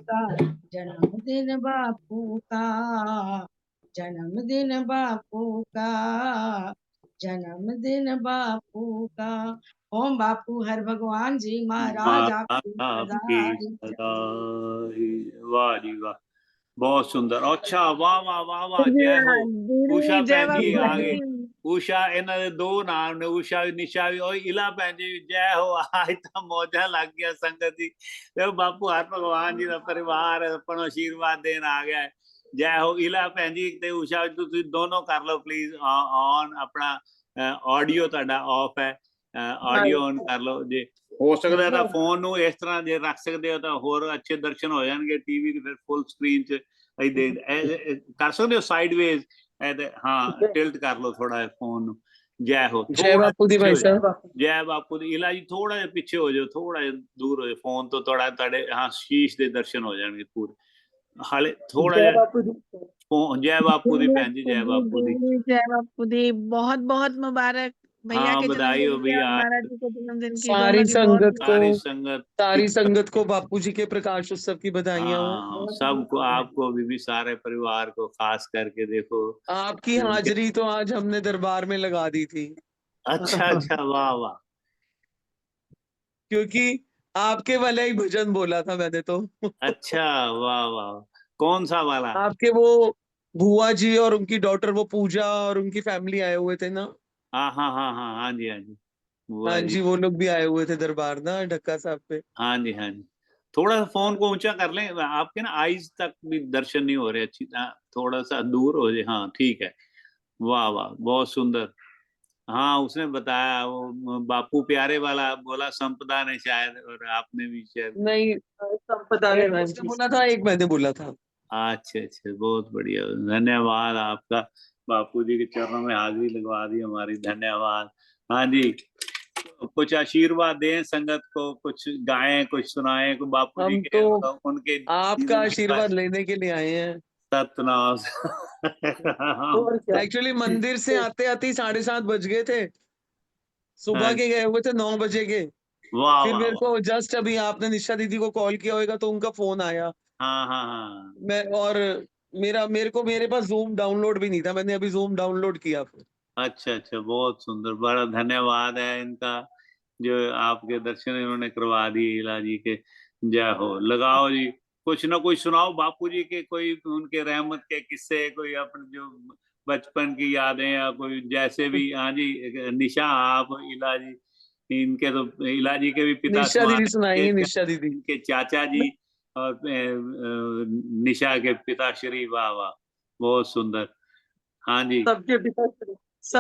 का जन्मदिन बापू का, जन्मदिन बापू का, जन्मदिन बापू का। ओम बापू हर भगवान जी महाराज आपकी आपकी बधाई। बधाई। वाह जी वाह, बहुत सुंदर। अच्छा, वाह वाह वाह वाह, जय हो। दीदी उषा जय भैन जी बापू आगे, जी। उषा इन्हों ने दो नाम ने, उषा निशा भी और इला भैन जी जय हो। आज तो मौजा लग गया संगत जी। देखो बापू हर भगवान जी का परिवार अपन आशीर्वाद देन आ गया है। जय हो। इला भैन जी ते उषा तुम दोनों कर लो प्लीज ऑन, अपना ऑडियो ਤੁਹਾਡਾ ਆਫ ਹੈ, ਆਡੀਓ ਔਨ ਕਰ ਲਓ ਜੇ ਹੋ ਸਕਦਾ ਤਾਂ ਫੋਨ ਨੂੰ ਇਸ ਤਰ੍ਹਾਂ ਜੇ ਰੱਖ ਸਕਦੇ ਹੋ ਤਾਂ ਹੋਰ ਅੱਛੇ ਦਰਸ਼ਨ ਹੋ ਜਾਣਗੇ। ਟੀਵੀ ਦੀ ਫਿਰ ਫੁੱਲ ਸਕਰੀਨ 'ਚ ਕਰ ਸਕਦੇ ਹੋ ਸਾਈਡਵੇਜ਼, ਹਾਂ ਟਿਲਟ ਕਰ ਲਓ ਥੋੜਾ ਜਿਹਾ ਫੋਨ ਨੂੰ। ਜੈ ਹੋ। जय ਥੋੜਾ बापू दी ਪਿੱਛੇ भाई ਹੋ ਜਾਓ। साहब। ਜੈ ਬਾਪੂ ਦੀ। ਇਲਾ ਜੀ ਥੋੜਾ ਜਿਹਾ ਪਿੱਛੇ ਹੋ ਜਾਓ, ਥੋੜਾ ਜਿਹਾ ਦੂਰ ਹੋ ਜਾਓ ਫੋਨ ਤੋਂ, ਥੋੜਾ ਤੁਹਾਡੇ ਹਾਂ ਸ਼ੀਸ਼ ਦੇ ਦਰਸ਼ਨ ਹੋ ਜਾਣਗੇ ਪੂਰੇ। ਹਾਲੇ ਥੋੜਾ जय ਜਿਹਾ बापू दी। जय बापू दी भैन जी, जय बापू दी। जय बापू दी। बहुत बहुत मुबारक भैया हाँ के बधाई हो जन्मदिन की भैया। और महाराज जी के जन्मदिन की, सारी दोनों की बहुत संगत को, सारी संगत सारी संगत को बापू जी के प्रकाश उत्सव की बधाइयां हो। हाँ सबको, आपको भी सारे परिवार को, खास करके देखो आपकी हाजिरी तो आज हमने दरबार में लगा दी थी। अच्छा अच्छा, वाह वाह। क्योंकि आपके वाला ही भजन बोला था मैंने तो। अच्छा, वाह वाह। कौन सा वाला? आपके वो बुआ जी और उनकी डॉटर वो पूजा और उनकी फैमिली आए हुए थे ना। हाँ हाँ हाँ हाँ हाँ जी हाँ जी, हाँ बुआ जी। जी, वो लोग भी आए हुए थे दरबार ना ढक्का साहब पे। हाँ जी हाँ जी। थोड़ा सा फोन को ऊंचा कर लें, आपके ना आईज तक भी दर्शन नहीं हो रहे अच्छी तरह, थोड़ा सा दूर हो जाए। हाँ ठीक है। वाह वाह, बहुत सुंदर। हाँ उसने बताया, वो बापू प्यारे वाला बोला संपदा ने शायद, और आपने भी शायद। नहीं, संपदा ने एक उसने बोला था, एक मैंने बोला था। अच्छा अच्छा, बहुत बढ़िया, धन्यवाद आपका। बापू जी के चरणों में हाजिरी लगवा दी हमारी, धन्यवाद। हाँ जी, कुछ आशीर्वाद दें संगत को, कुछ गाएं, कुछ सुनाएं, को बापू जी हम के तो उनके आपका जीवन के आशीर्वाद लेने के लिए आए हैं। सतनाम। और क्या। एक्चुअली मंदिर से आते आते ही 7:30 बज गए थे। हाँ सुबह के जी, गए हुए थे 9 बजे के। वाह फिर वाह मेरे वाह। को जस्ट अभी आपने निशा दीदी को कॉल किया होगा तो उनका फोन आया। हाँ हाँ हाँ। मैं और मेरे पास जूम डाउनलोड भी नहीं था, मैंने अभी जूम डाउनलोड किया फिर। अच्छा अच्छा, बहुत सुंदर, बड़ा धन्यवाद है इनका, जो आपके दर्शन इन्होंने करवा दिए इला जी के। जय हो। लगाओ जी, कुछ ना कुछ सुनाओ बापू जी के, कोई उनके रहमत के किस्से, कोई अपने जो बचपन की यादें, या कोई जैसे भी। हाँ जी, निशा आप, इला जी, इनके तो इला जी के भी पिता निशा समान दीदी है, सुनाएंगे, इनके निशा दीदी। इनके चाचा जी और निशा के पिताश्री। वाह वाह, बहुत सुंदर। हाँ जी। सबके पिता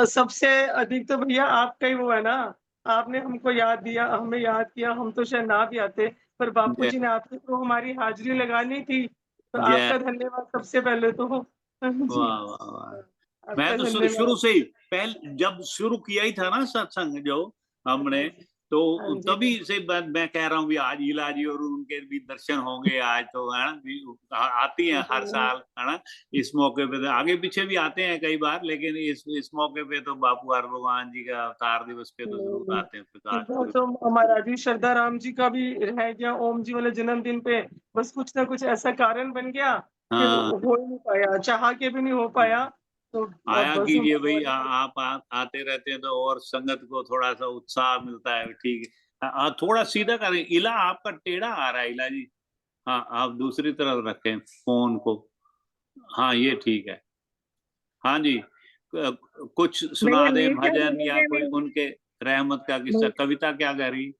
सबसे अधिक तो भैया आपका ही वो है ना। आपने हमको याद दिया, हमें याद किया, हम तो शायद ना भी आते, पर बापू जय जी ने आपकी तो हमारी हाजिरी लगानी थी, तो जय। आपका धन्यवाद सबसे पहले तो। जी, वाह वाह वाह। मैं आपका तो शुरू धन्यवाद। से ही, पहले जब शुरू किया ही था ना सत्संग जो हमने, तो हाँ जी, तभी से मैं कह रहा हूँ भी आज इला जी और उनके भी दर्शन होंगे आज, तो है ना आती हैं हर साल, है ना। इस मौके पे तो आगे पीछे भी आते हैं कई बार, लेकिन इस मौके पे तो बापू हर भगवान जी का अवतार दिवस पे तो जरूर आते हैं प्रकाश इधर पुरब। तो हमारा जी श्रद्धा राम जी का भी रह गया, ओम जी वाले जन्मदिन पे बस कुछ ना कुछ ऐसा कारण बन गया, फिर हाँ हो ही नहीं पाया, चाह के भी नहीं हो पाया। तो अब आया बस कीजिए भाई, भगवान का। आप आते रहते हैं तो और संगत को थोड़ा सा उत्साह मिलता है। ठीक है, थोड़ा सीधा करें, इला आपका टेढ़ा आ रहा है इला जी। हाँ आप दूसरी तरफ रखें फोन को। हाँ ये ठीक है। हाँ जी, कुछ सुना नहीं दें निशा भजन दीदी या के कोई भी। उनके रहमत का किस्सा। कविता क्या कह रही?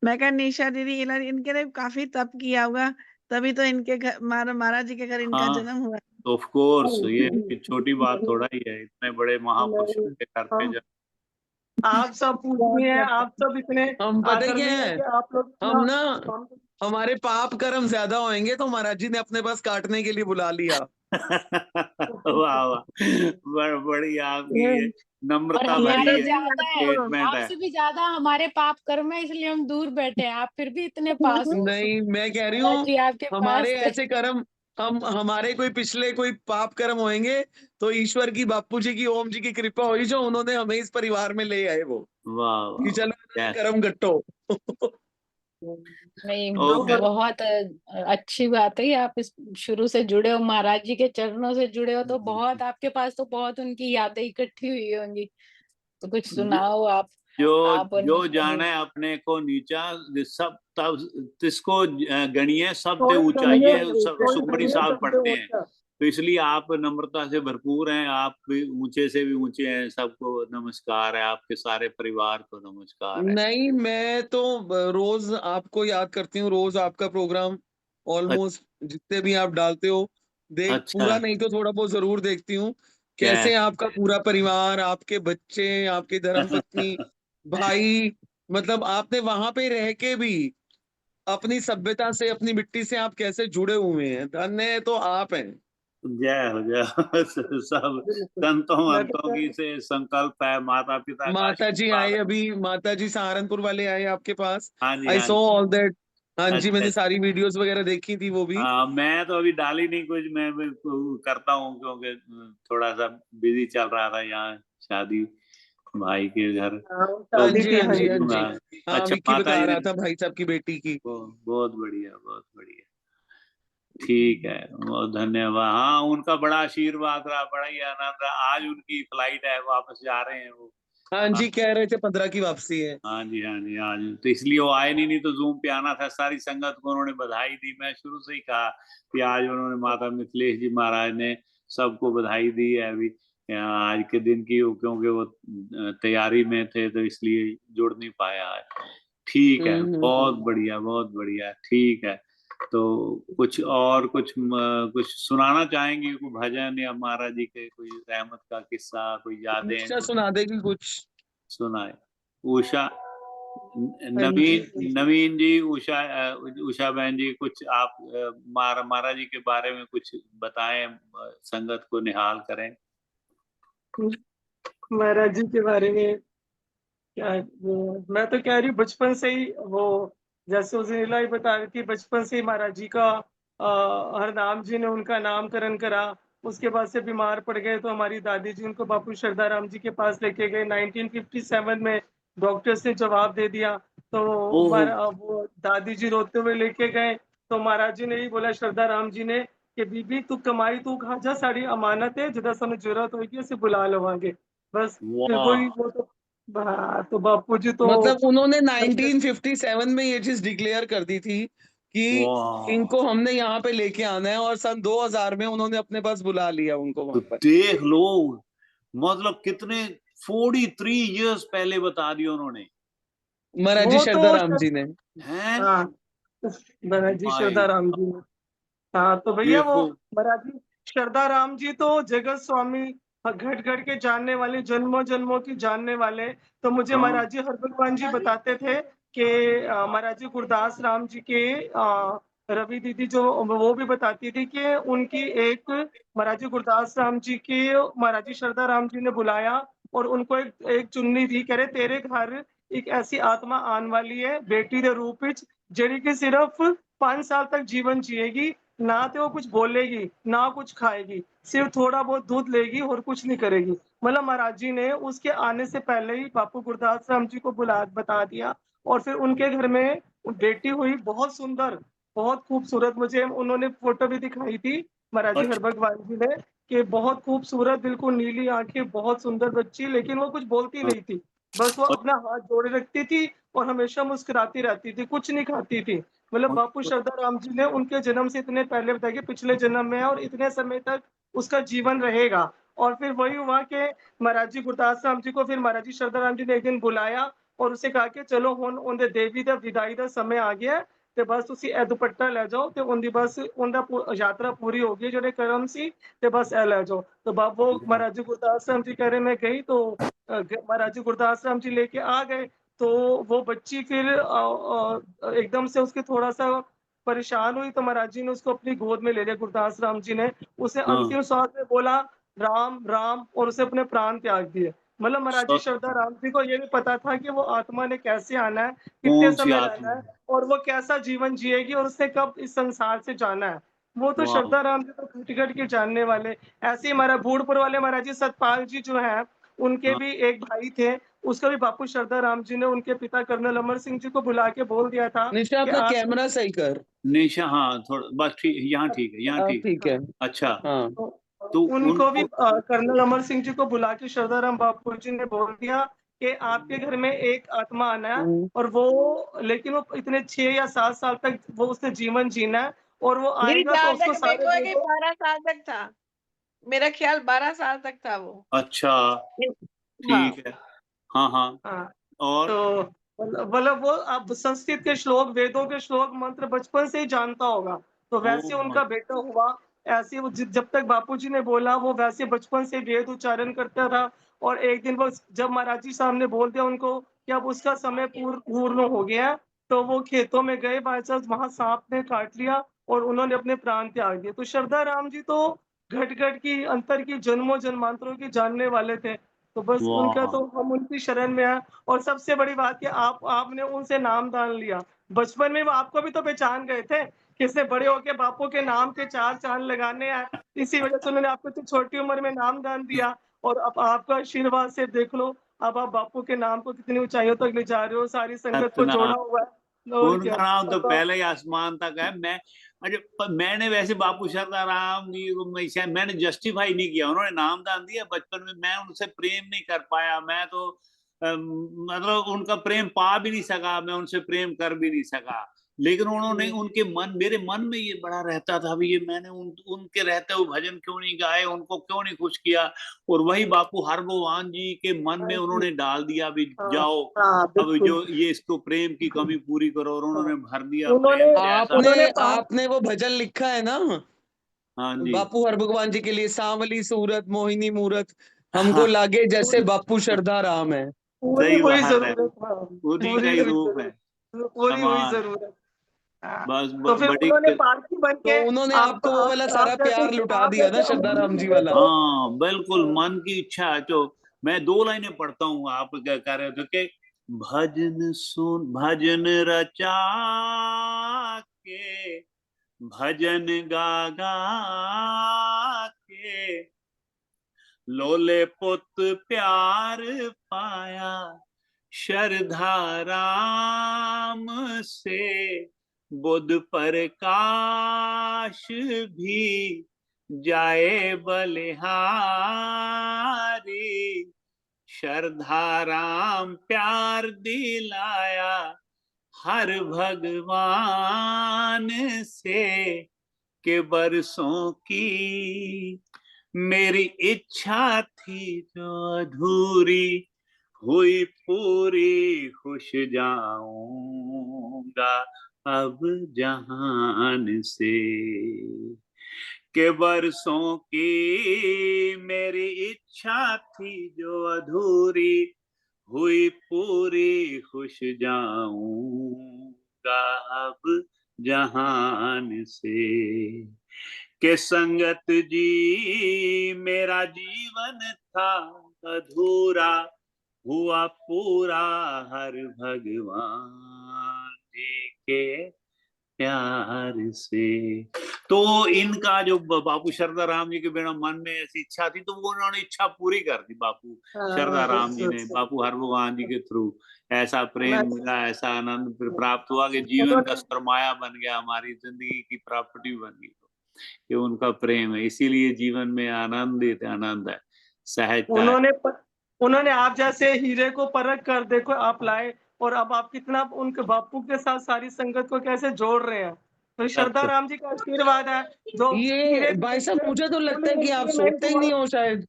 मैं कहा निशा दीदी इनके लिए काफी तप किया होगा, तभी तो इनके घर महाराज जी के घर इनका हाँ जन्म हुआ। ऑफ कोर्स, ये छोटी बात थोड़ा ही है, इतने बड़े महापुरुषों नहीं, के घर पे हम जब। आप सब पूजनीय हैं, आप सब इतने हम पता ही क्या आदरणीय हैं है, कि आप लोग हम इतना। ना हम हमारे पाप कर्म ज्यादा होंगे तो महाराज जी ने अपने पास काटने के लिए बुला लिया। वाह वाह, बड़ी आपकी ये और नम्रता भरी हमारे है ज्यादा है, स्टेटमेंट है। आपसे भी ज्यादा हमारे पाप कर्म है, इसलिए हम दूर बैठे हैं, आप फिर भी इतने पास हो। नहीं, मैं कह रही महाराज हूँ जी आपके पास हमारे थे। ऐसे कर्म, हम हमारे कोई पिछले कोई पाप कर्म होंगे तो ईश्वर की, बापू जी की, ओम जी की कृपा हुई जो उन्होंने हमें इस परिवार में ले आए वो, वाह कि वाह चलो वाह, इन्होंने कर्म गट्टो। नहीं, ओके। बहुत अच्छी बात है। आप इस शुरू से जुड़े हो, महाराज जी के चरणों से जुड़े हो, तो बहुत आपके पास तो बहुत उनकी यादें इकट्ठी हुई होंगी। तो कुछ सुनाओ आप। जो आप और जो नीता जी। जाने अपने को नीचा, सब तब तिसको गणिये सब ते थोड़ी ऊंचा, गणिये, ये सब थोड़ी सुखमणी गणिये साहब सबसे पढ़ते हैं। ऊंचा। तो इसलिए आप नम्रता से भरपूर हैं, आप भी ऊंचे से भी ऊंचे हैं। सबको नमस्कार है, आपके सारे परिवार को नमस्कार है। नहीं, मैं तो रोज आपको याद करती हूँ, रोज आपका प्रोग्राम ऑलमोस्ट जितने भी आप डालते हो देख, अच्छा। पूरा नहीं तो थोड़ा बहुत जरूर देखती हूँ। क्या कैसे आपका पूरा परिवार, आपके बच्चे, आपकी धर्मपत्नी, भाई, मतलब आपने वहां पे रह के भी अपनी सभ्यता से, अपनी मिट्टी से आप कैसे जुड़े हुए हैं। धन्य तो आप हैं। जय हो, जय हो। सब बिल्कुल। संतों मैं तो अंतों की से संकल्प है, माता पिता का माता जी आशीर्वाद आए है। अभी, माता जी सहारनपुर वाले आए आपके पास। हाँ जी, आई हाँ सो जी। All that. हाँ जी, अच्छा। मैंने सारी वीडियोस वगैरह देखी थी वो भी। हाँ, मैं तो अभी डाली नहीं कुछ, मैं भी करता हूँ क्योंकि थोड़ा सा बिजी चल रहा था यहाँ, शादी भाई के घर। हाँ, तो शादी थी, हाँ हाँ जी, हाँ जी। जी। हाँ। हाँ, अच्छा, विक्की माता बता जी रहा ने, था भाई साहब की बेटी की। बहुत बढ़िया, बहुत बढ़िया। ठीक है, बहुत धन्यवाद। हाँ, उनका बड़ा आशीर्वाद रहा, बड़ा ही आनंद रहा। आज उनकी फ्लाइट है, वापस जा रहे हैं वो। हाँ जी, कह रहे थे 15 की वापसी है। हाँ जी, हाँ जी, आज तो इसलिए वो आए नहीं तो जूम पे आना था। सारी संगत को उन्होंने बधाई दी। मैं शुरू से ही कहा कि आज उन्होंने, माता मिथिलेश जी महाराज ने सबको बधाई दी है अभी आज के दिन की, क्योंकि वो तैयारी में थे तो इसलिए जुड़ नहीं पाया है। ठीक है, बहुत हम्म। बढ़िया, बहुत बढ़िया। ठीक है, तो कुछ और, कुछ सुनाना चाहेंगे? कोई भजन या महाराज जी के कोई रहमत का किस्सा, कोई यादें अच्छा, सुना देगी कुछ। सुनाए? उषा, हाँ जी। नवीन नवीन जी, उषा बहन जी, कुछ आप महाराज जी के बारे में कुछ बताएं, संगत को निहाल करें। महाराज जी के बारे में क्या, मैं तो कह रही हूँ बचपन से ही वो, जैसे उस लीला ही बता रही थी, बचपन से ही महाराज जी का हरनाम जी ने उनका नामकरण करा। उसके बाद से बीमार पड़ गए तो हमारी दादी जी उनको बापू श्रद्धाराम जी के पास लेके गए। 1957 में डॉक्टर्स ने जवाब दे दिया, तो ओहो। वो दादी जी रोते हुए लेके गए। तो महाराज जी ने ही बोला श्रद्धाराम जी ने कि बीबी तू कमाई तू खा जा, साड़ी अमानत है, जिदा समय जरूरत होगी उसे बुला लवांगे। बस फिर वाह। वही वो तो, हाँ, तो बापू जी तो मतलब उन्होंने 1957 में ये चीज डिक्लेयर कर दी थी कि वाह, इनको हमने यहाँ पे लेके आना है, और सन 2000 में उन्होंने अपने पास बुला लिया उनको तो वहां पर। देख लो, मतलब कितने 43 इयर्स पहले बता दिया उन्होंने। महाराज जी वो तो शारदाराम जी ने। हैं? हाँ, महाराज जी भाई, श्रद्धा राम जी। हाँ, तो भैया वो देखो। महाराज जी श्रद्धा राम जी तो जगत स्वामी, घट घट के जानने वाले, जन्मों जन्मों की जानने वाले। तो मुझे हाँ, महाराज जी हर भगवान जी बताते थे कि महाराज जी गुरदास राम जी के रवि दीदी जो, वो भी बताती थी कि उनकी एक, महाराज जी गुरदास राम जी के, महाराज जी श्रद्धा राम जी ने बुलाया और उनको एक चुन्नी दी, कह रहे तेरे घर एक ऐसी आत्मा आने वाली है बेटी के रूप विच, ਜਿਹੜੀ कि सिर्फ 5 साल तक जीवन जिएगी, ना तो वो कुछ बोलेगी ना कुछ खाएगी, सिर्फ थोड़ा बहुत दूध लेगी और कुछ नहीं करेगी। मतलब महाराज जी ने उसके आने से पहले ही बापू गुरदास राम जी को बुला बता दिया। और फिर उनके घर में बेटी हुई, बहुत सुंदर, बहुत खूबसूरत। मुझे उन्होंने फोटो भी दिखाई थी महाराज जी हर अच्छा। भगवान जी ने, कि बहुत खूबसूरत, बिल्कुल नीली आंखें, बहुत सुंदर बच्ची, लेकिन वो कुछ बोलती हाँ, नहीं थी। बस वो अपना हाथ जोड़े रखती थी और हमेशा मुस्कुराती रहती थी, कुछ नहीं खाती थी। मतलब बापू श्रद्धा राम जी ने उनके जन्म से इतने पहले बताया कि पिछले जन्म में है और इतने समय तक उसका जीवन रहेगा। और फिर वही हुआ कि महाराज जी गुरदास राम जी को फिर महाराज जी श्रद्धा राम जी ने एक दिन बुलाया और उसे कहा कि चलो हुन उनके देवी दा विदाई का समय आ गया है, ਤੇ ਬਸ ਤੁਸੀਂ ਇਹ ਦੁਪੱਟਾ ਲੈ ਜਾਓ ਤੇ ਉਹਦੀ ਬਸ ਉਹਦਾ यात्रा पूरी हो गई ਜਿਹੜੇ ਕਰਮ ਸੀ, ਤੇ बस ਇਹ ਲੈ जाओ। तो बाबू महाराज जी गुरदास राम जी कह रहे मैं गई तो महाराज जी गुरदास राम जी लेके आ गए। तो वो बच्ची फिर एकदम से उसके थोड़ा सा परेशान हुई, तो महाराज जी ने उसको अपनी गोद में ले लिया गुरदास राम जी ने। उसे हाँ, अंतिम सांस में बोला राम राम और उसे अपने प्राण त्याग दिए। मतलब महाराज जी सत श्रद्धा राम जी को ये भी पता था कि वो आत्मा ने कैसे आना है, कितने कौन सी समय रहना आत्मा? है और वो कैसा जीवन जिएगी और उसने कब इस संसार से जाना है। वो तो वाह। श्रद्धा राम जी तो घट घट के जानने वाले। ऐसे ही हमारा बूढ़पुर वाले महाराज जी सतपाल जी जो है, उनके हाँ, भी एक भाई थे, उसका भी बापू श्रद्धा राम जी ने उनके पिता कर्नल अमर सिंह जी को बुला के बोल दिया था निशा कि अपना आप कैमरा सही कर। निशा, हाँ थोड़ा बस ठीक, यहाँ ठीक है, यहाँ ठीक। ठीक है। अच्छा, हाँ तो तो उनको भी उनको कर्नल अमर सिंह जी को बुला के श्रद्धाराम बापू जी ने बोल दिया कि आपके घर में एक आत्मा आना है, और वो लेकिन वो इतने 6 या 7 साल तक वो उसने जीवन जीना है, और वो मेरी आएगा तो जहाँ उसको तक सारे देखो है कि वेदों 12 साल तक था, मेरा ख्याल 12 साल तक था वो। अच्छा हाँ ठीक है, हाँ हाँ, हाँ, और तो मतलब वो अब संस्कृत के श्लोक, वेदों के श्लोक मंत्र बचपन से ही जानता होगा, तो वैसे ओ उनका बेटा हुआ। ऐसे वो जब तक बापूजी ने बोला वो वैसे बचपन से वेद उच्चारण करता था, और एक दिन वो जब महाराज जी साहब ने बोल दिया उनको कि अब उसका समय पूर्ण हो गया है, तो वो खेतों में गए, बाई चांस वहां सांप ने काट लिया और उन्होंने अपने प्राण त्याग दिए। तो श्रद्धा राम जी तो घट घट की अंतर की जन्मों जन्मांतरों की जानने वाले थे, तो बस उनका वाह, तो हम उनकी शरण में हैं। और सबसे बड़ी बात कि आपने उनसे नाम दान लिया। बचपन में वो आपको भी तो पहचान गए थे, किसने बड़े होके बापू के नाम के 4 चाँद लगाने हैं। इसी वजह से उन्होंने आपको इतनी छोटी उम्र में नाम दान दिया, और अब आपका आशीर्वाद से देख लो, अब आप बापू के नाम को कितनी ऊँचाइयों तक ले जा रहे हो, सारी संगत को सतना, जोड़ा हुआ है। और उनका क्या, नाम तो अब आप पहले ही आसमान तक है। मैं अच्छा, मैंने वैसे बापू शरदा राम जी को मैंने जस्टिफाई नहीं किया, उन्होंने नाम दान दिया बचपन में, मैं उनसे प्रेम नहीं कर पाया, मैं तो मतलब उनका प्रेम पा भी नहीं सका, मैं उनसे प्रेम कर भी नहीं सका। लेकिन उन्होंने उनके मेरे मन में ये बड़ा रहता था भी, ये मैंने उनके रहते हुए भजन क्यों नहीं गाए, उनको क्यों नहीं खुश किया। और वही बापू हर भगवान जी के मन में हाँ जी, उन्होंने डाल दिया भी, हाँ, जाओ हाँ, अब बिल्कुल। जो ये इसको प्रेम की कमी पूरी करो, और हाँ, उन्होंने भर दिया उन्होंने प्रेम से ऐसा। आपने उन्होंने पा आपने वो भजन लिखा है ना हाँ जी, बापू हर भगवान जी के लिए, सांवली सूरत मोहिनी मूरत, हमको हाँ, लागे जैसे पूरी बापू श्रद्धा राम है। पूरी सही हुई बात है, ज़रूरत, हाँ, उन्हीं का पूरी ही हुई रूप है, ज़रूरत, पूरी हुई समान, ज़रूरत। हाँ, बस तो फिर बड़ी उन्होंने पारसी बन तो के उन्होंने आप आपको वो वाला सारा प्यार लुटा दिया ना श्रद्धा अमर राम जी सिंह वाला। को। हाँ बिल्कुल, हाँ, मन की इच्छा है। तो मैं 2 लाइनें पढ़ता हूँ, आप क्या कह रहे थे कि भजन सुन भजन रचा के, भजन गा गा के, लोले पुत प्यार पाया श्रद्धा राम से, बुध प्रकाश भी जाए बलिहारी, श्रद्धा राम प्यार दिलाया हर भगवान से, के बरसों की मेरी इच्छा थी जो अधूरी हुई पूरी, खुश जाऊंगा अब जहान से, के बरसों की मेरी इच्छा थी जो अधूरी हुई पूरी, खुश जाऊंगा अब जहान से, के संगत जी मेरा जीवन था अधूरा, हुआ पूरा हर भगवान जी के प्यार से। तो इनका जो बापू शरदा राम जी के बिना मन में ऐसी इच्छा थी, तो वो उन्होंने इच्छा पूरी कर दी बापू हाँ, शरदा राम बस जी ने, बस बापू हर भगवान जी के थ्रू। ऐसा मैं प्रेम मिला, ऐसा आनंद फिर प्राप्त हुआ कि जीवन का उन्होंने सरमाया बन गया, हमारी जिंदगी की प्रॉपर्टी बन गई। ये उनका प्रेम है, इसीलिए जीवन में आनंद है, सहजता है। उन्होंने उन्होंने आप जैसे हीरे को परख कर देखो आप लाए, और अब आप कितना उनके बापू के साथ सारी संगत को कैसे जोड़ रहे हैं। तो श्रद्धा अच्छा राम जी का आशीर्वाद है, जो हीरे ये भाई साहब मुझे तो लगता है कि आप सोते ही हुआ। नहीं हो शायद।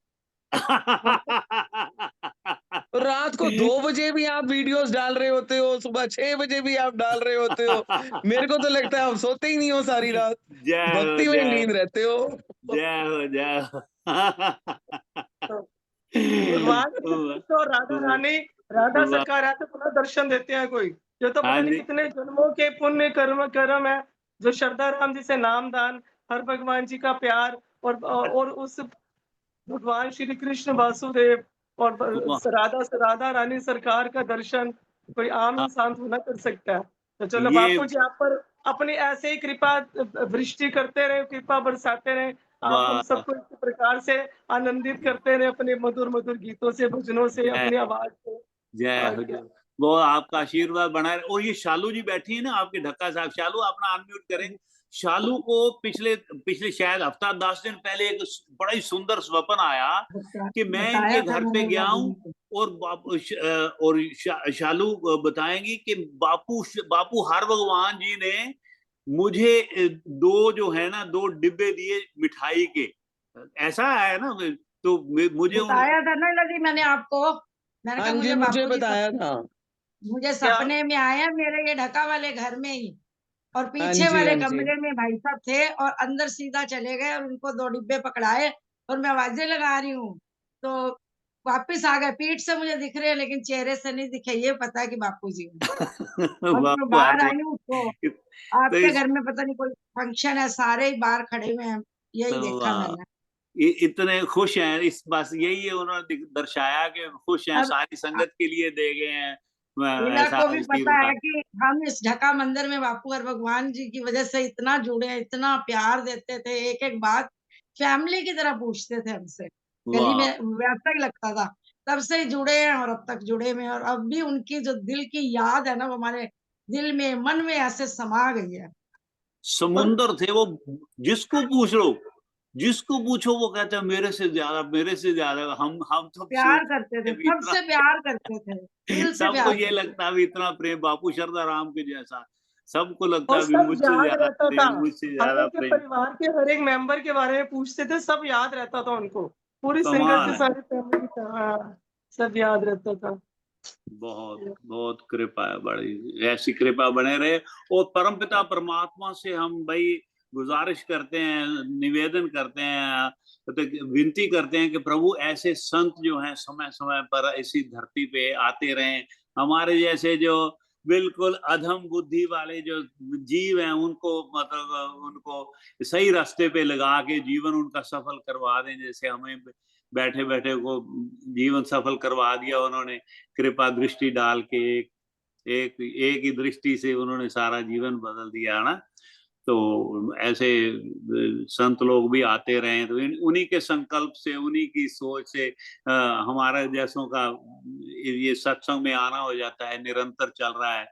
रात को 2 बजे भी आप वीडियोस डाल रहे होते हो, सुबह 6 बजे भी आप डाल रहे होते हो। मेरे को तो लगता है आप सोते ही नहीं हो सारी रात, जय हो, भक्ति में जय लीन रहते हो। जय हो, जय हो। भगवान श्री कृष्ण और राधा रानी, राधा सरकार ऐसे पुनः दर्शन देते हैं कोई, ये तो हाँ पता नहीं जी, कितने जन्मों के पुण्य कर्म है, जो श्रद्धा राम जी से नाम दान, हर भगवान जी का प्यार, और उस भगवान श्री कृष्ण वासुदेव और राधा रानी सरकार का दर्शन कोई आम इंसान थोड़ा ना कर सकता है। तो चलो ये बापू जी आप पर अपनी ऐसे ही कृपा वृष्टि करते रहे, कृपा बरसाते रहे, आप हम वाह, सबको इस प्रकार से आनंदित करते रहे अपने मधुर मधुर गीतों से, भजनों से, जय अपनी आवाज से। जय हो जय। वो आपका आशीर्वाद बना रहे। और ये शालू जी बैठी है ना आपके ढक्का साहब, शालू अपना अनम्यूट करें। शालू को पिछले शायद हफ्ता 10 दिन पहले एक बड़ा ही सुंदर स्वप्न आया कि मैं इनके बताया था घर पे मैंने गया हूँ भाभी को। और शालू बताएंगी कि बापू हर भगवान जी ने मुझे 2 जो है ना 2 डिब्बे दिए मिठाई के। ऐसा है ना, तो मुझे बताया था ना लगी मैंने आपको, मैंने कहा हाँ जी, मुझे मुझे बापू जी बताया था। मुझे क्या सपने में आया मेरे ये ढका वाले घर में ही, और हाँ पीछे जी, वाले हाँ जी। कमरे में भाई साहब थे और अंदर सीधा चले गए और उनको 2 डिब्बे पकड़ाए और मैं आवाजें लगा रही हूँ तो वापस आ गए। पीठ से मुझे दिख रहे हैं लेकिन चेहरे से नहीं दिखे, ये पता है कि बापू जी हूँ। और मैं बापू हर बाहर आई हूँ तो तो आपके इस घर में पता नहीं कोई फंक्शन है, सारे ही बाहर खड़े हुए हैं, यही देखा मैंने। इतने खुश हैं इस बस, यही है उन्होंने दर्शाया कि खुश हैं, अब सारी संगत के लिए दे गए हैं इला ऐसा को भी पता है आशीर्वाद। कि हम इस ढका मंदिर में बापू और भगवान जी की वजह से इतना जुड़े हैं, इतना प्यार देते थे, एक एक बात फैमिली की तरह पूछते थे हमसे, गली वाह, में वैसा ही लगता था। तब से ही जुड़े हैं और अब तक जुड़े में, और अब भी उनकी जो दिल की याद है ना वो हमारे दिल में मन में ऐसे समा गई है। और समुंदर थे वो। जिसको पूछ लो, जिसको पूछो वो कहते हैं मेरे से ज्यादा, मेरे से ज्यादा। हम तो प्यार करते सोचते थे, हैं भी इतना सबसे प्यार करते थे, दिल से सबको प्यार ये करते थे। लगता है भी इतना प्रेम बापू शारदा राम के जैसा। सबको लगता और है भी सब मुझसे याद ज्यादा रहता था, प्रेम, मुझसे हर ज्यादा एक के प्रेम। परिवार के हर एक मेंबर के बारे में पूछते थे, सब याद रहता था उनको, पूरी संगत कमाल के है। सारे फैमिली का, हाँ, सब याद रहता था। बहुत बहुत कृपा है, बड़ी ऐसी कृपा बने रहे। और परमपिता परमात्मा से हम भाई गुजारिश करते हैं, निवेदन करते हैं, तो विनती करते हैं कि प्रभु ऐसे संत जो हैं समय समय पर इसी धरती पे आते रहें। हमारे जैसे जो बिल्कुल अधम बुद्धि वाले जो जीव हैं उनको मतलब उनको सही रास्ते पे लगा के जीवन उनका सफल करवा दें, जैसे हमें बैठे बैठे को जीवन सफल करवा दिया उन्होंने। कृपा दृष्टि डाल के एक ही दृष्टि से उन्होंने सारा जीवन बदल दिया ना। तो ऐसे संत लोग भी आते रहे, तो उन्हीं के संकल्प से, उन्हीं की सोच से हमारे जैसों का ये सत्संग में आना हो जाता है। निरंतर चल रहा है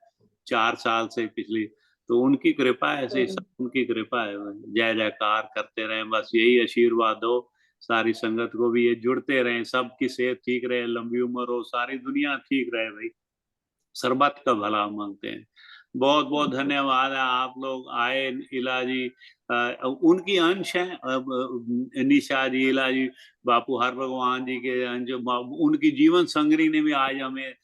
4 साल से पिछली, तो उनकी कृपा है, ऐसे उनकी कृपा है। जय जयकार करते रहे, बस यही आशीर्वाद दो सारी संगत को भी, ये जुड़ते रहे, सबकी सेहत ठीक रहे, लंबी उम्र हो, सारी दुनिया ठीक रहे भाई, सरबत का भला मांगते हैं। बहुत बहुत धन्यवाद है आप लोग आए। इला जी उनकी अंश है, निशा जी, इला जी, बापू हर भगवान जी के अंश, उनकी जीवन संगरी ने भी आज हमें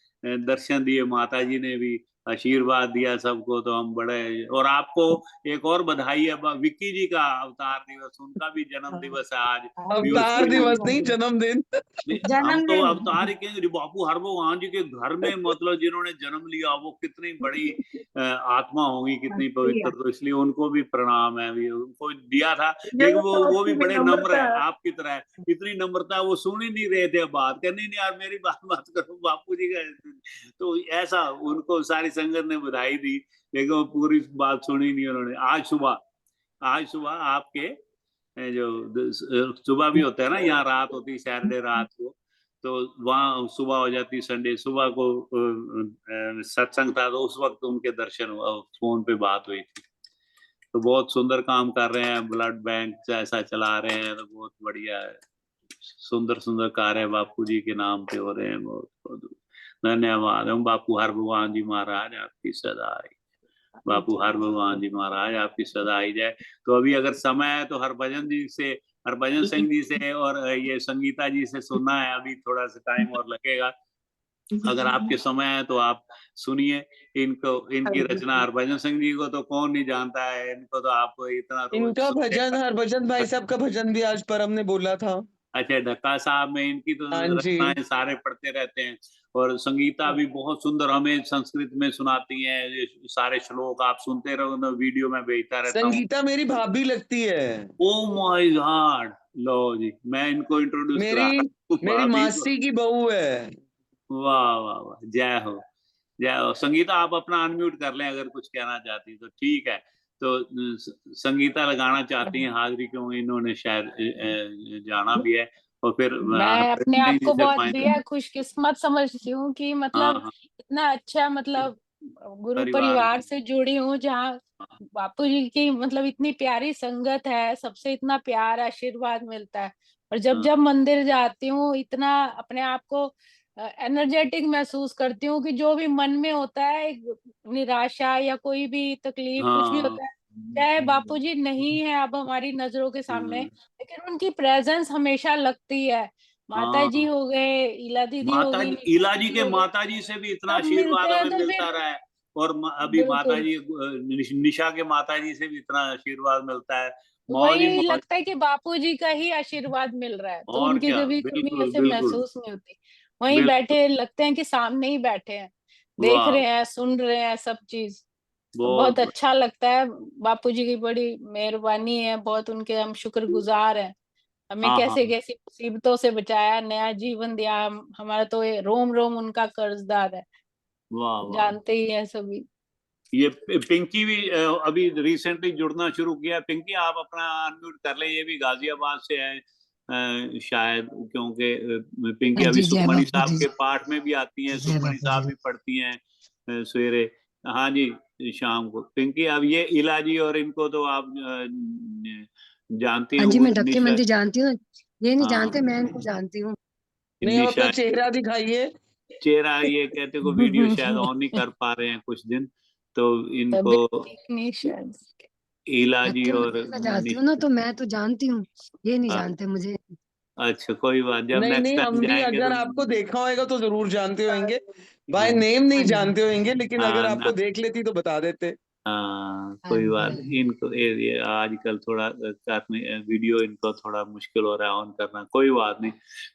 दर्शन दिए, माता जी ने भी आशीर्वाद दिया सबको, तो हम बड़े। और आपको एक और बधाई है, विक्की जी का अवतार दिवस, उनका भी जन्म दिवस है आज भी, अवतार उसकी दिवस नहीं, जन्मदिन। हम तो जन्मदिन। अवतार ही कहेंगे। बापू हर भगवान जी के घर में मतलब जिन्होंने जन्म लिया वो कितनी बड़ी आत्मा होगी, कितनी पवित्र, तो इसलिए उनको भी प्रणाम है, भी उनको दिया था। लेकिन यही तो वो भी उसकी बड़े नम्र विनम्रता है है। आपकी तरह, इतनी नम्रता, वो सुन ही नहीं रहे थे बात, कहने नहीं यार मेरी बात बात करो बापू जी का। तो ऐसा उनको सारी संगत ने बधाई दी, लेकिन वो पूरी बात सुनी नहीं उन्होंने। आज सुबह आपके जो सुबह भी होता है ना, यहाँ रात होती है सैटरडे रात को, तो वहाँ सुबह हो जाती, संडे सुबह को सत्संग था, तो उस वक्त उनके दर्शन हुआ, फोन पे बात हुई थी। तो बहुत सुंदर काम कर रहे हैं, ब्लड बैंक ऐसा चला रहे हैं, तो बहुत बढ़िया है। सुंदर सुंदर कार्य बापू जी के नाम पे हो रहे हैं, बहुत बहुत धन्यवाद। हम बापू हर भगवान जी महाराज आपकी सदा, बापू हर भगवान जी महाराज आपकी सदा आई जाए। तो अभी अगर समय है तो हरभजन जी से, हरभजन सिंह जी से और ये संगीता जी से सुनना है, अभी थोड़ा सा टाइम और लगेगा। अगर आपके समय है तो आप सुनिए इनको, इनकी रचना। हरभजन सिंह जी को तो कौन नहीं जानता है, इनको तो आपको इतना रोज इनका सुनते भजन, हैं। हरभजन भाई साहब का भजन भी आज परम ने बोला था। अच्छा, ढक्का साहब में इनकी तो हाँ जी। रचनाएं सारे पढ़ते रहते हैं। और संगीता भी बहुत सुंदर हमें संस्कृत में सुनाती हैं, ये सारे श्लोक आप सुनते रहो, मैं वीडियो में भेजता रहता हूँ। संगीता मेरी भाभी लगती है। ओ माय गॉड, लो जी, मैं इनको इंट्रोड्यूस करा मेरी रहा हूँ मेरी भाभी को। मासी की बहू है। वाह वाह वाह, जय हो जय हो। संगीता आप अपना अनम्यूट कर लें अगर कुछ कहना चाहती तो ठीक है। तो संगीता लगाना चाहती हैं हाजिरी, क्यों इन्होंने शायद जाना भी है। और फिर मैं अपने आप कृष्ण जी को से बहुत फाइनल। बेहद खुशकिस्मत समझती हूँ कि हाँ मतलब हाँ, इतना अच्छा मतलब गुरु परिवार। परिवार से जुड़ी हूँ, जहाँ बापू जी की मतलब इतनी प्यारी संगत है, सबसे इतना प्यार आशीर्वाद मिलता है। और जब हाँ जब मंदिर जाती हूँ इतना अपने आप को एनर्जेटिक महसूस करती हूँ कि जो भी मन में होता है, एक निराशा या कोई भी तकलीफ कुछ भी हाँ। होता है, चाहे बापू जी नहीं है अब हमारी नजरों के सामने, लेकिन उनकी प्रेजेंस हमेशा लगती है। माता जी हाँ, हो गए, इला दीदी हो माता गई, जी, निशा इला जी दीदी के हो गई, माता जी से भी इतना सब मिलते आशीर्वाद हैं हमें तो मिलता फिर रहा है। और अभी माता बिल्कुल जी निशा के माता जी से भी इतना आशीर्वाद मिलता है। मौज ही वही मौज। लगता है कि बापू जी का ही आशीर्वाद मिल रहा है, तो और उनकी क्या, कभी कमी बिल्कुल ऐसे बिल्कुल महसूस नहीं होती। वहीं बिल्कुल। बैठे लगते हैं कि सामने ही बैठे हैं, देख वाह, रहे हैं, सुन रहे हैं सब चीज। तो बहुत बहुत अच्छा लगता है। बापू जी की बड़ी मेहरबानी है, बहुत उनके हम शुक्रगुजार हैं। हमें हाँ हाँ, कैसे कैसी मुसीबतों से बचाया, नया जीवन दिया, हमारा तो ये रोम रोम उनका कर्जदार है, वाह वाह। जानते ही है सभी। ये पिंकी भी अभी रिसेंटली जुड़ना शुरू किया। पिंकी, आप अपना अनम्यूट कर लें, ये भी गाजियाबाद से है शायद, क्योंकि पिंकी हाँ अभी जी, जय सुखमणि बापू साहब जी, के पाठ में भी आती हैं, जय सुखमणि बापू साहब जी। भी पढ़ती हैं सवेरे। हाँ जी, शाम को। पिंकी, अब ये इलाजी और इनको तो आप जानती हाँ हैं, जी, वो मैं ढक्के निशा। मंदिर जानती हूँ। ये नहीं हाँ, जानते, मैं इनको जानती हूँ। नहीं, आप अपना निशा चेहरा दिखाइए। चेहरा, ये कहते को वीडियो शायद ऑन नहीं कर पा रहे हैं कुछ दिन, तो इनको तबीयत ठीक नहीं शायद। इलाजी ढक्के और मंदिर में जाती हूँ ना, तो मैं तो जानती हूँ, ये नहीं जानते मुझे। अच्छा, कोई बात, जब नहीं नेक्स्ट नहीं, टाइम हम भी जाएंगे अगर तो। आपको देखा होएगा तो जरूर जानते होंगे, बाय हाँ नेम नहीं हाँ जी, जानते होंगे, लेकिन अगर हाँ आपको ना, देख लेती तो बता देते। हाँ हाँ कोई जी, बात हाँ नहीं। जी। इनको ये आजकल थोड़ा करने वीडियो इनको थोड़ा मुश्किल हो रहा है ऑन करना, कोई बात नहीं।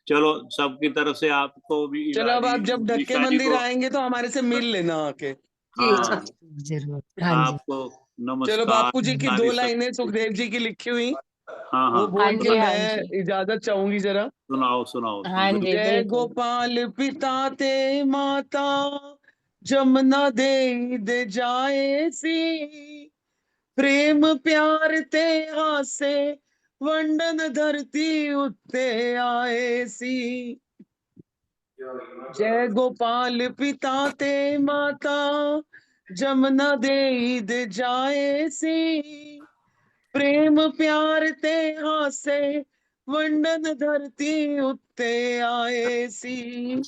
चलो, सबकी तरफ से आपको भी, चलो, अब इलाजी आप जब ढक्के निशा जी मंदिर को। आएंगे तो हमारे से मिल लेना आके। जी, हाँ, जरूर। हाँ जी। आपको चलो, नमस्कार, बापू जी की सारी 2 सब। लाइनें सुखदेव जी की लिखी हुई, हाँ वो हाँ, हाँ बोल के जी, हाँ मैं जी, इजाजत चाहूंगी जरा। सुनाओ सुनाओ हाँ जी, बिल्कुल। जय बिल्कुल। गोपाल पिता ते माता, जमुना दे जाए सी, प्रेम प्यार ते हासे, वंडन धरती उत्ते आए सी। जय गोपाल पिता ते माता, जमुना दे जाए सी, प्रेम प्यार ते हासे, वंडन धरती उत्ते आए सी।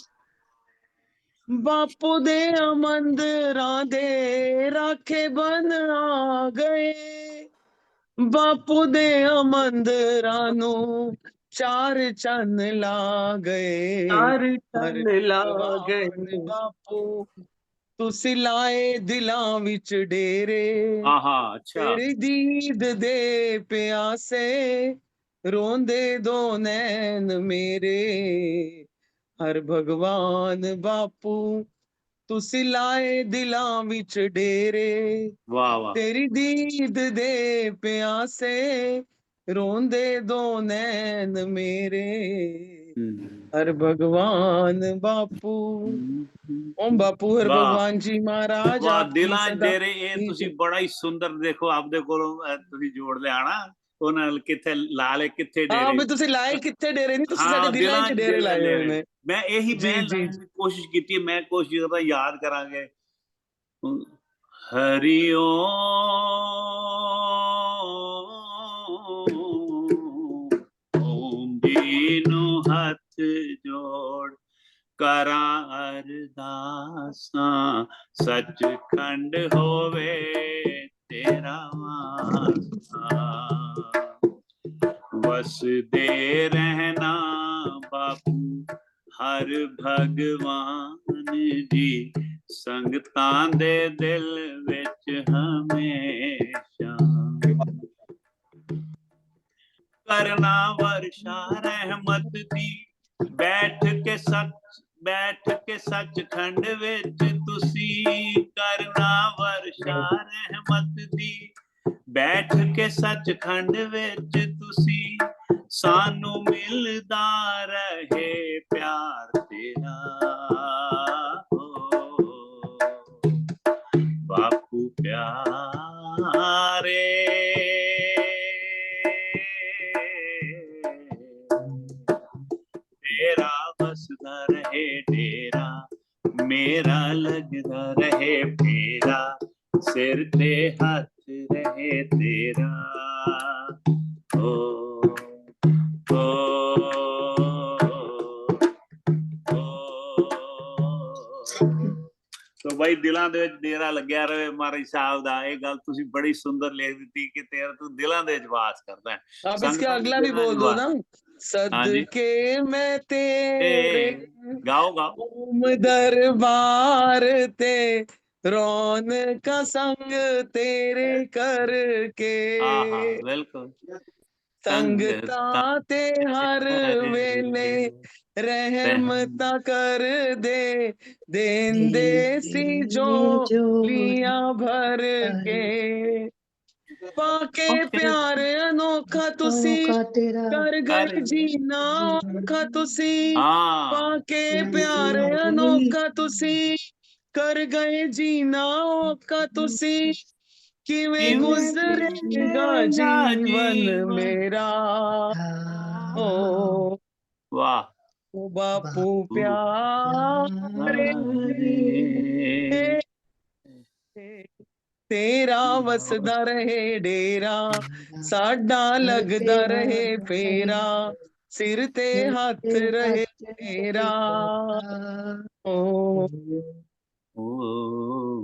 बापू दे मंदिरां दे राखे बन आ गए, बापू दे मंदिरां नू चार चन ला गए। चार हर चन ला गए। भगवान बापू तुसी लाए दिलां विच डेरे, हाँ हाँ, अच्छा। तेरी दीद दे प्यासे, रोंदे दो नैन मेरे। हर भगवान बापू तुसी लाए दिलां विच डेरे, वाह वाह। तेरी दीद दे प्यासे, रोंदे दो नैन मेरे। हर भगवान बापू। ओम बापू हर वाह भगवान जी महाराज वाह, आपकी ਦਿਲਾਂ 'ਚ सदा ਡੇਰੇ, ਇਹ की ਤੁਸੀਂ ਬੜਾ ਹੀ ਸੁੰਦਰ, ਦੇਖੋ ਆਪਦੇ ਕੋਲੋਂ ਤੁਸੀਂ ਜੋੜ ਲਿਆ ਨਾ, ਉਹਨਾਂ ਨਾਲ ਕਿੱਥੇ ਲਾ ਲੇ, ਕਿੱਥੇ हाँ ਡੇਰੇ। भी तुसी लाए कितने डेरे नहीं, तुसी साडे ਹਾਂ, दिलां ਦਿਲਾਂ च 'ਚ डेरे लाए हुए ਡੇਰੇ। ने। ਮੈਂ ਇਹੀ जी ਮੈਂ जी ਲਾਈਨ ਦੀ ਕੋਸ਼ਿਸ਼ ਕੀਤੀ ਹੈ, ਮੈਂ ਕੋਸ਼ਿਸ਼ ਕਰਦਾ ਯਾਦ ਕਰਾਂਗੇ। ਹਰੀ ਓਮ ਜੀ ਨੂੰ ਹੱਥ ਜੋੜ ਕਰਾਂ ਅਰਦਾਸਾਂ, ਸੱਚਖੰਡ ਹੋਵੇ ਤੇਰਾ ਵਾਸਾ, ਵਸਦੇ ਰਹਿਣਾ ਬਾਪੂ ਹਰ ਭਗਵਾਨ ਜੀ, ਸੰਗਤਾਂ ਦੇ ਦਿਲ ਵਿੱਚ ਹਮੇਸ਼ਾ। करना वर्षा रहमत दी, बैठ के सचखंड विच तुसी, करना वर्षा रहमत दी, बैठ के सचखंड विच तुसी, सानू मिलदा रहे प्यार तेरा, बापू प्यारे। लगदा रहे डेरा, मेरा लगदा रहे फेरा, सिर ते हाथ रहे तेरा। ओ ओ तो भाई दिलों ਦੇ ਵਿੱਚ ਡੇਰਾ ਲੱਗਿਆ ਰਹੇ ਮਹਾਰਾਜ ਸਾਹਿਬ ਦਾ। ਇਹ ਗੱਲ ਤੁਸੀਂ ਬੜੀ ਸੁੰਦਰ ਲਿਖ ਦਿੱਤੀ ਕਿ ਤੇਰਾ ਤੂੰ ਦਿਲਾਂ ਦੇ ਵਿੱਚ ਵਾਸ ਕਰਦਾ ਹੈ। आप इसका अगला भी बोल दो ना, सदके मैं तेरे गाओ गाओ। ओम दरबार ते रौन का संग तेरे करके, आहा बिल्कुल। संगता ते हर वेले रहमता कर दे, देंदे सी जो लिया भर के, पाके प्यार अनोखा तुसी कर गए जीना औखा तुसी, पाके प्यार अनोखा तुसी कर गए जीना औखा तुसी, किवें गुजरेगा जीवन मेरा। ओ वाह ओ बापू प्यारे तेरा वसदा रहे डेरा, साडा लगदा रहे फेरा, सिर ते हाथ रहे तेरा। ओ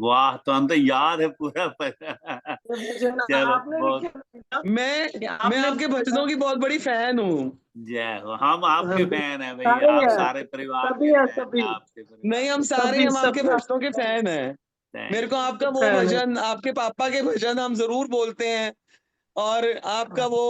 वाह, तो हम तो याद है पूरा। चलो आपने बहुत, लिखे मैं आपके भजनों की बहुत बड़ी फैन हूँ। जय हो। हम आपके फैन हैं भाई, सारे आप हैं, सारे परिवार सभी के हैं, फैन सभी हैं, आपके परिवार नहीं, हम के। सारे हम आपके सभी भजनों के फैन हैं। मेरे को आपका वो फैन है। भजन, आपके पापा के भजन हम जरूर बोलते हैं, और आपका वो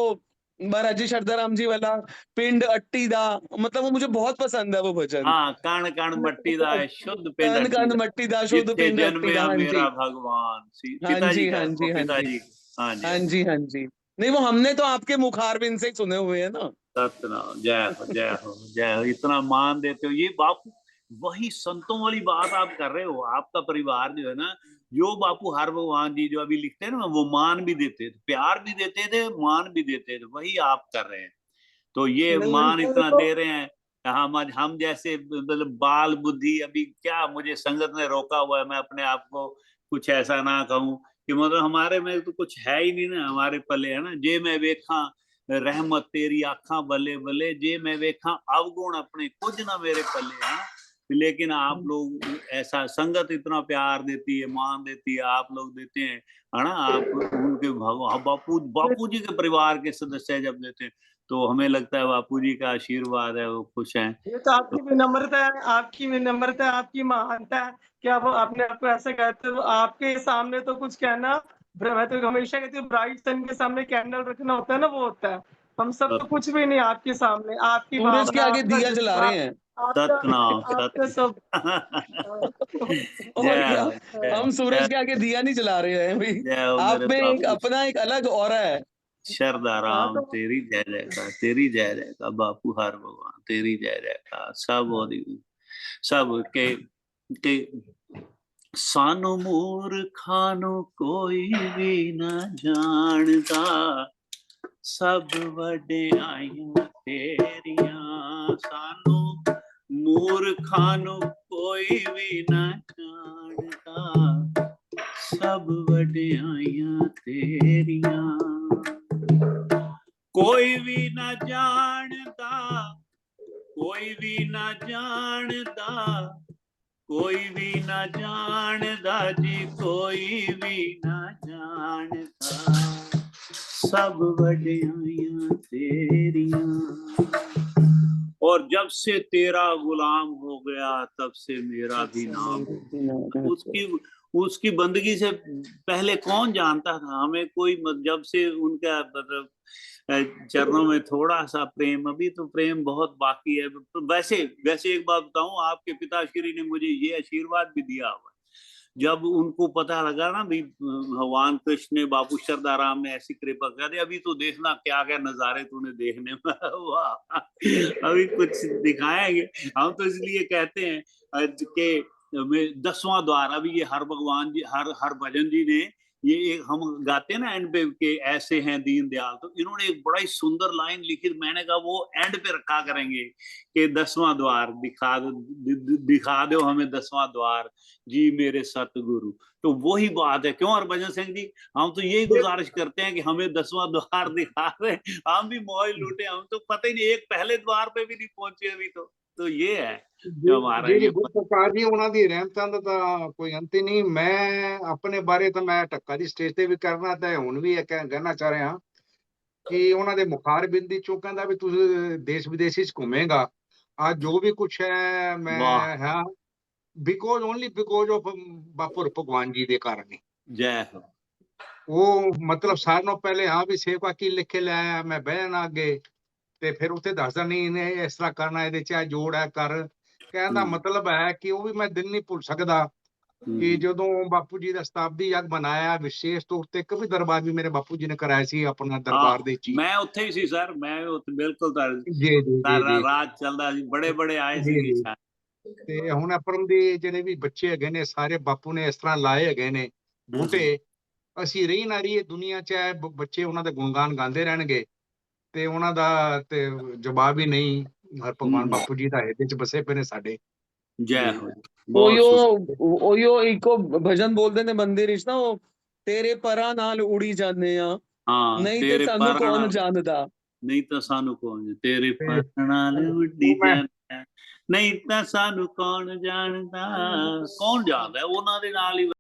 महाराजी शरदाराम जी वाला पिंड अट्टी दा, मतलब वो मुझे बहुत पसंद है वो भजन। हाँ, कण कण मट्टी दा है, शुद्ध पिंड कन अट्टी कन दा, मट्टी दा शुद्ध जिथे पिंड अट्टी दा। जन्मया हाँ जी, मेरा भगवान। हाँ पिताजी जी, का, हाँ जी, वो हाँ जी, पिताजी। हाँ जी हाँ जी, हाँ जी। नहीं, वो हमने तो आपके मुखारबिंद से ही सुने हुए हैं ना। सतनाम, जय हो जय हो जय हो। इतना मान देते हो, ये बापू वही संतों वाली बात आप कर रहे हो। आपका परिवार जो है ना, जो बापू हर भगवान जी जो अभी लिखते हैं ना, वो मान भी देते थे, प्यार भी देते थे, मान भी देते थे, वही आप कर रहे हैं। तो ये नहीं, मान मेरे इतना को दे रहे हैं। हम जैसे मतलब बाल बुद्धि, अभी क्या मुझे संगत ने रोका हुआ है, मैं अपने आप को कुछ ऐसा ना कहूं कि मतलब हमारे में तो कुछ है ही नहीं ना, हमारे पले है ना। जे मैं वेखा रहमत तेरी आखा बले बले, जे मैं वेखा अवगुण अपने कुछ ना मेरे पले है। लेकिन आप लोग ऐसा, संगत इतना प्यार देती है, मान देती है, आप लोग देते हैं, है ना। आप उनके बापू जी के परिवार के सदस्य जब देते हैं, तो हमें लगता है बापू जी का आशीर्वाद है, वो खुश हैं। ये तो आपकी विनम्रता है, आपकी विनम्रता है, आपकी महानता है कि आप अपने आप को ऐसे कहते हो। आपके सामने तो कुछ कहना, मैं तो हमेशा कहती हूँ, ब्राइट सन के सामने कैंडल रखना होता है ना, वो होता है। हम सब तो कुछ भी नहीं आपके सामने। आपकी सूरज के भावना, आगे आपका दिया जला जज्बा, रहे हैं। आपका सतनाम आपका सब और जय क्या, हो जय हम हो सूरज के आगे दिया नहीं जला रहे हैं भाई। जय हो आप मेरे में एक बापू। अपना एक अलग ऑरा है। शरदा हाँ राम तो तेरी जय जयकार, तेरी जय जयकार बापू हर भगवान, तेरी जय जयकार। सब और सब के सानू मूर्खां नू कोई भी न जानता, सब वड्याइयां तेरियां। सानू मूर्खां नू कोई भी न जानता, सब वड्याइयां तेरियां। कोई भी न जानता, कोई भी न जानता, कोई भी न जानता जी, कोई भी न जानता, सब वड्याइयां तेरियां। और जब से तेरा गुलाम हो गया, तब से मेरा भी नाम हो। उसकी बंदगी से पहले कौन जानता था हमें? कोई जब से उनका मतलब चरणों में थोड़ा सा प्रेम, अभी तो प्रेम बहुत बाकी है। वैसे वैसे एक बात बताऊं, आपके पिताश्री ने मुझे ये आशीर्वाद भी दिया हुआ, जब उनको पता लगा ना भी भगवान कृष्ण ने, बापू शरदाराम ने ऐसी कृपा कर दी, अभी तो देखना क्या क्या नजारे तूने देखने में। वाह, अभी कुछ दिखाएंगे हम तो। इसलिए कहते हैं कि 10वां द्वार, अभी ये हर भगवान जी, हर भजन जी ने ये एक हम गाते हैं ना एंड पे के ऐसे हैं दीन दयाल, तो इन्होंने एक बड़ा ही सुंदर लाइन लिखी, मैंने कहा वो एंड पे रखा करेंगे कि 10वां द्वार दिखा दो हमें 10वां द्वार जी मेरे सतगुरु। तो वही बात है, क्यों हरभजन सिंह जी, हम तो यही गुजारिश करते हैं कि हमें 10वां द्वार दिखा दे, हम भी मौज लूटे। हम तो पता ही नहीं, एक पहले द्वार पे भी नहीं पहुंचे अभी तो ये है जो हमारा जी ये गुरु प्रसाद जी ਉਹਨਾਂ ਦੀ ਰਹਿਮਤਾਂ ਦਾ ਤਾਂ ਕੋਈ ਅੰਤ ਹੀ ਨਹੀਂ। ਮੈਂ ਆਪਣੇ ਬਾਰੇ ਤਾਂ ਮੈਂ ਢੱਕਾ ਦੀ ਸਟੇਜ ਤੇ ਵੀ ਕਰਨਾ ਤੇ ਹੁਣ ਵੀ ਇਹ ਕਹਿਣਾ ਚਾਹ ਰਿਹਾ ਕਿ ਉਹਨਾਂ ਦੇ ਮੁਖਾਰ ਬਿੰਦੀ ਚੋਂ ਕਹਿੰਦਾ ਵੀ ਤੂੰ ਦੇਸ਼ ਵਿਦੇਸ਼ ਚ ਘੁੰਮੇਗਾ, ਅੱਜ ਜੋ ਵੀ ਕੁਛ ਹੈ ਮੈਂ ਵਾਹ ਹਾਂ ਬਿਕੋਜ਼ ਓਨਲੀ ਬਿਕੋਜ਼ ਆਫ ਬਾਪੂ ਭਗਵਾਨ ਜੀ ਦੇ ਕਾਰਨ ਹੀ। जय हो। ਉਹ ਮਤਲਬ ਸਾਰਿਆਂ ਨਾਲੋਂ ਪਹਿਲੇ ਹਾਂ ਵੀ ਸੇਵਾ ਕੀ ਲਿਖ ਕੇ ਲੈ ਆਇਆ, ਮੈਂ ਬਹਿ ਜਾਣਾ ਅੱਗੇ ਤੇ ਫਿਰ ਉੱਥੇ ਦੱਸਦਾ ਨਹੀਂ ਇਹਨੇ ਇਸ ਤਰ੍ਹਾਂ ਕਰਨਾ, ਇਹਦੇ ਚ ਇਹ ਜੋੜ ਹੈ ਕਰ। ਕਹਿਣ ਦਾ ਮਤਲਬ ਹੈ ਕਿ ਉਹ ਵੀ ਮੈਂ ਦਿਨ ਨਹੀਂ ਭੁੱਲ ਸਕਦਾ ਕਿ ਜਦੋਂ ਬਾਪੂ ਜੀ ਦਾ ਸ਼ਤਾਬਦੀ ਯੱਗ ਮਨਾਇਆ, ਵਿਸ਼ੇਸ਼ ਤੌਰ ਤੇ ਕਵੀ ਦਰਬਾਰ ਵੀ ਮੇਰੇ ਬਾਪੂ ਜੀ ਨੇ ਕਰਾਇਆ ਸੀ ਆਪਣਾ ਦਰਬਾਰ ਦੇ ਵਿੱਚ। ਮੈਂ ਉੱਥੇ ਹੀ ਸੀ ਸਰ, ਮੈਂ ਉੱਥੇ ਬਿਲਕੁਲ ਜੀ ਜੀ ਸਾਰਾ ਰਾਤ ਚੱਲਦਾ ਸੀ, ਬੜੇ ਆਏ ਸੀ। ਤੇ ਹੁਣ ਅਪਰਮ ਦੇ ਜਿਹੜੇ ਵੀ ਬੱਚੇ ਹੈਗੇ ਨੇ ਸਾਰੇ ਬਾਪੂ ਨੇ ਇਸ ਤਰ੍ਹਾਂ ਲਾਏ ਹੈਗੇ ਨੇ ਬੂਟੇ, ਅਸੀਂ ਰਹੀ ਨਾ ਰਹੀਏ ਦੁਨੀਆ ਚ ਬੱਚੇ ਉਹਨਾਂ ਦੇ ਗੁਣਗਾਨ ਗਾਉਂਦੇ ਰਹਿਣਗੇ ਤੇ ਉਹਨਾਂ ਦਾ ਤੇ ਜਵਾਬ ਹੀ ਨਹੀਂ। ਹਰ ਭਗਵਾਨ ਬਾਪੂ ਜੀ ਦਾ ਇਹਦੇ ਚ ਬਸੇ ਪਏ ਨੇ ਸਾਡੇ। ਜੈ ਹੋ। ਉਹੀਓ ਇੱਕੋ ਭਜਨ ਬੋਲਦੇ ਨੇ ਮੰਦਿਰ ਵਿੱਚ ਨਾ, ਉਹ ਤੇਰੇ ਪਰਾਂ ਨਾਲ ਉੜੀ ਜਾਂਦੇ ਆ, ਨਹੀਂ ਤੇ ਸਾਨੂੰ ਕੌਣ ਜਾਣਦਾ, ਨਹੀਂ ਤਾਂ ਸਾਨੂੰ ਕੌਣ, ਤੇਰੇ ਪਰਾਂ ਨਾਲ ਉੱਡੀ ਜਾਂਦਾ, ਨਹੀਂ ਤਾਂ ਸਾਨੂੰ ਕੌਣ ਜਾਣਦਾ। ਕੌਣ ਜਾਣਦਾ, ਉਹਨਾਂ ਦੇ ਨਾਲ ਹੀ